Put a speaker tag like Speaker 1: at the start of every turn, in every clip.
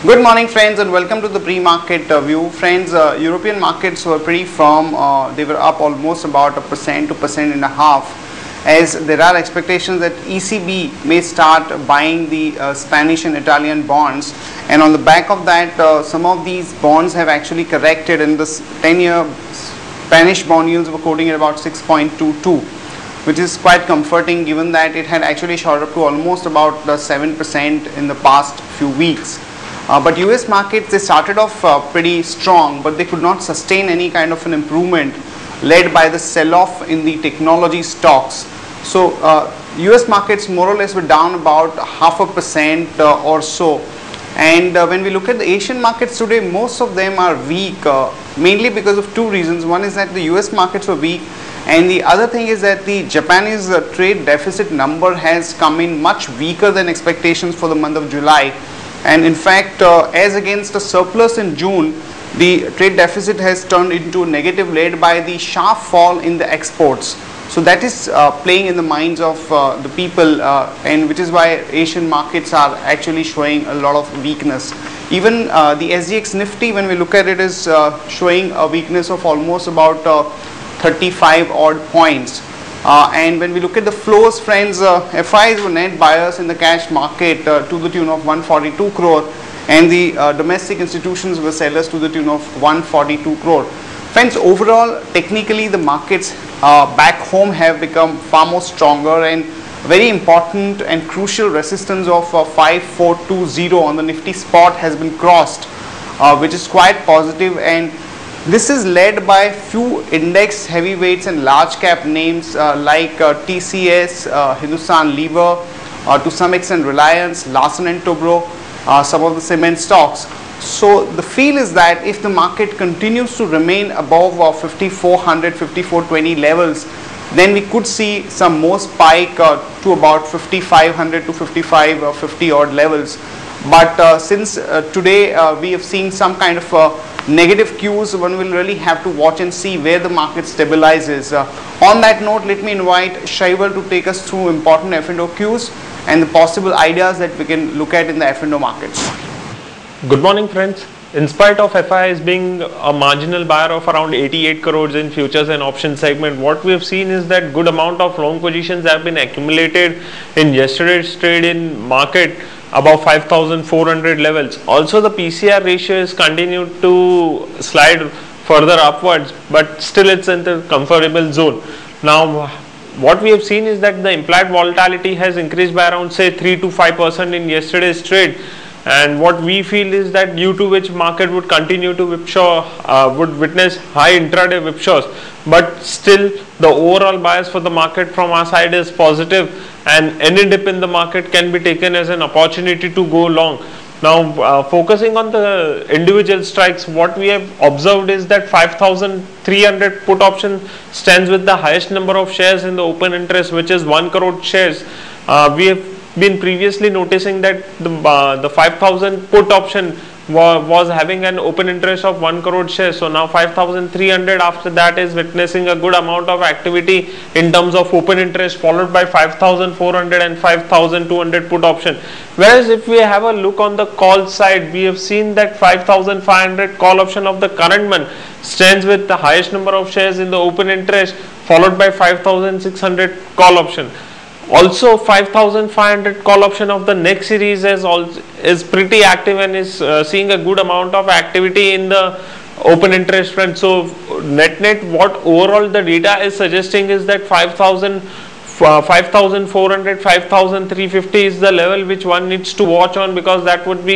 Speaker 1: Good morning friends and welcome to the pre-market view. Friends, European markets were pretty firm. They were up almost about 1% to 1.5%, as there are expectations that ECB may start buying the Spanish and Italian bonds, and on the back of that some of these bonds have actually corrected, and the 10-year Spanish bond yields were quoting at about 6.22, which is quite comforting given that it had actually shot up to almost about 7% in the past few weeks. But US markets, they started off pretty strong, but they could not sustain any kind of an improvement led by the sell-off in the technology stocks. So US markets more or less were down about 0.5% or so. And when we look at the Asian markets today, most of them are weak, mainly because of two reasons. One is that the US markets were weak, and the other thing is that the Japanese trade deficit number has come in much weaker than expectations for the month of July. And in fact, as against a surplus in June, the trade deficit has turned into negative, led by the sharp fall in the exports. So that is playing in the minds of the people, and which is why Asian markets are actually showing a lot of weakness. Even the SGX Nifty, when we look at it, is showing a weakness of almost about 35 odd points. And when we look at the flows, friends, FIs were net buyers in the cash market to the tune of 142 crore, and the domestic institutions were sellers to the tune of 142 crore. Friends, overall, technically the markets back home have become far more stronger, and very important and crucial resistance of 5420 on the Nifty spot has been crossed, which is quite positive, and this is led by few index heavyweights and large cap names like TCS, Hindustan Lever, to some extent Reliance, Larsen and Toubro, some of the cement stocks. So the feel is that if the market continues to remain above 5400, 5420 levels, then we could see some more spike to about 5500 to 5550 odd levels. But since today we have seen some kind of negative cues, one will really have to watch and see where the market stabilizes. On that note, let me invite Shaival to take us through important F&O cues and the possible ideas that we can look at in the F&O markets.
Speaker 2: Good morning friends. In spite of FIs being a marginal buyer of around 88 crores in futures and options segment, what we have seen is that good amount of long positions have been accumulated in yesterday's trade in market above 5,400 levels. Also, the PCR ratio is continued to slide further upwards, but still it's in the comfortable zone. Now, what we have seen is that the implied volatility has increased by around say 3 to 5% in yesterday's trade. And what we feel is that due to which market would continue to whipsaw, would witness high intraday whipsaws, but still the overall bias for the market from our side is positive, and any dip in the market can be taken as an opportunity to go long. Now focusing on the individual strikes, what we have observed is that 5,300 put option stands with the highest number of shares in the open interest, which is 1 crore shares. We have been previously noticing that the 5,000 put option was having an open interest of 1 crore shares. So now 5,300 after that is witnessing a good amount of activity in terms of open interest, followed by 5,400 and 5,200 put option. Whereas if we have a look on the call side, we have seen that 5,500 call option of the current month stands with the highest number of shares in the open interest, followed by 5,600 call option. Also 5,500 call option of the next series is pretty active and is seeing a good amount of activity in the open interest front. So net what overall the data is suggesting is that 5,400, 5,350 is the level which one needs to watch on, because that would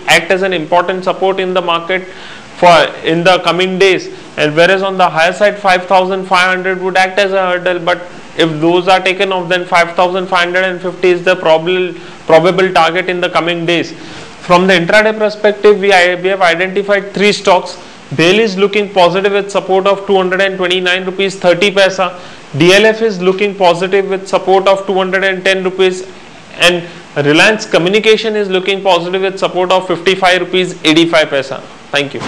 Speaker 2: act as an important support in the market for in the coming days. And whereas on the higher side 5,500 would act as a hurdle, but if those are taken off, then 5,550 is the probable target in the coming days. From the intraday perspective, we have identified 3 stocks. BEL is looking positive with support of 229 rupees 30 paisa. DLF is looking positive with support of 210 rupees, and Reliance Communication is looking positive with support of 55 rupees 85 paisa. Thank you.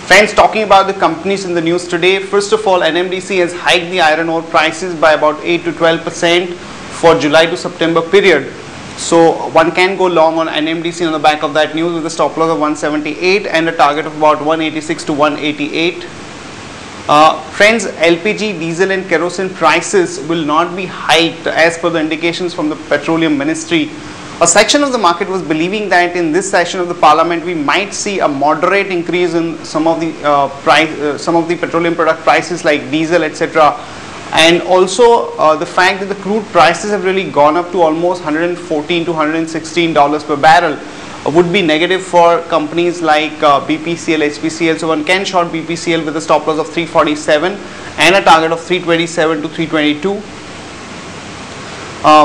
Speaker 1: Friends, talking about the companies in the news today, first of all, NMDC has hiked the iron ore prices by about 8 to 12% for July to September period. So one can go long on NMDC on the back of that news with a stop loss of 178 and a target of about 186 to 188. Friends, LPG, diesel and kerosene prices will not be hiked as per the indications from the Petroleum Ministry. A section of the market was believing that in this session of the Parliament we might see a moderate increase in some of the petroleum product prices like diesel, etc. And also the fact that the crude prices have really gone up to almost $114 to $116 per barrel would be negative for companies like BPCL, HPCL. So one can short BPCL with a stop loss of 347 and a target of 327 to 322.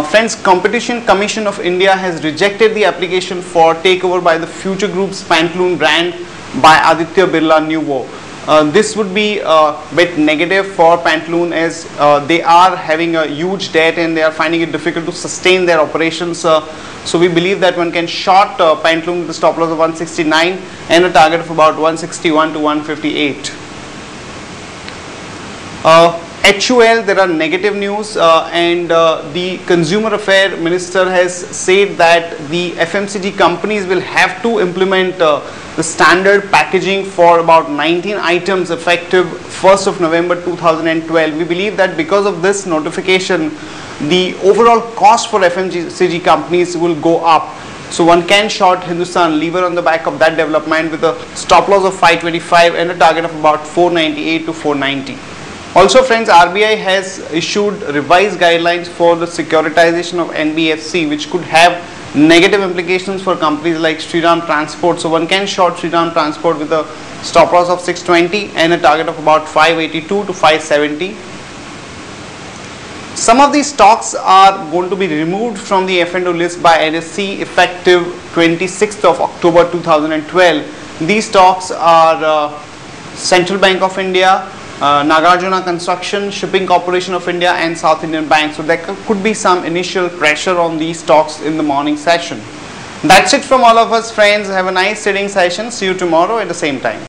Speaker 1: Friends, Competition Commission of India has rejected the application for takeover by the Future Group's Pantaloon brand by Aditya Birla Nuvo. This would be a bit negative for Pantaloon as they are having a huge debt and they are finding it difficult to sustain their operations. So we believe that one can short Pantaloon with a stop loss of 169 and a target of about 161 to 158. HUL, there are negative news and the Consumer Affairs Minister has said that the FMCG companies will have to implement the standard packaging for about 19 items effective 1st of November 2012. We believe that because of this notification, the overall cost for FMCG companies will go up. So one can short Hindustan Lever on the back of that development with a stop loss of 525 and a target of about 498 to 490. Also friends, RBI has issued revised guidelines for the securitization of NBFC, which could have negative implications for companies like Shriram Transport. So one can short Shriram Transport with a stop loss of 620 and a target of about 582 to 570. Some of these stocks are going to be removed from the F&O list by NSE effective 26th of October 2012. These stocks are Central Bank of India, Nagarjuna Construction, Shipping Corporation of India and South Indian Bank. So there could be some initial pressure on these stocks in the morning session. That's it from all of us friends. Have a nice trading session. See you tomorrow at the same time.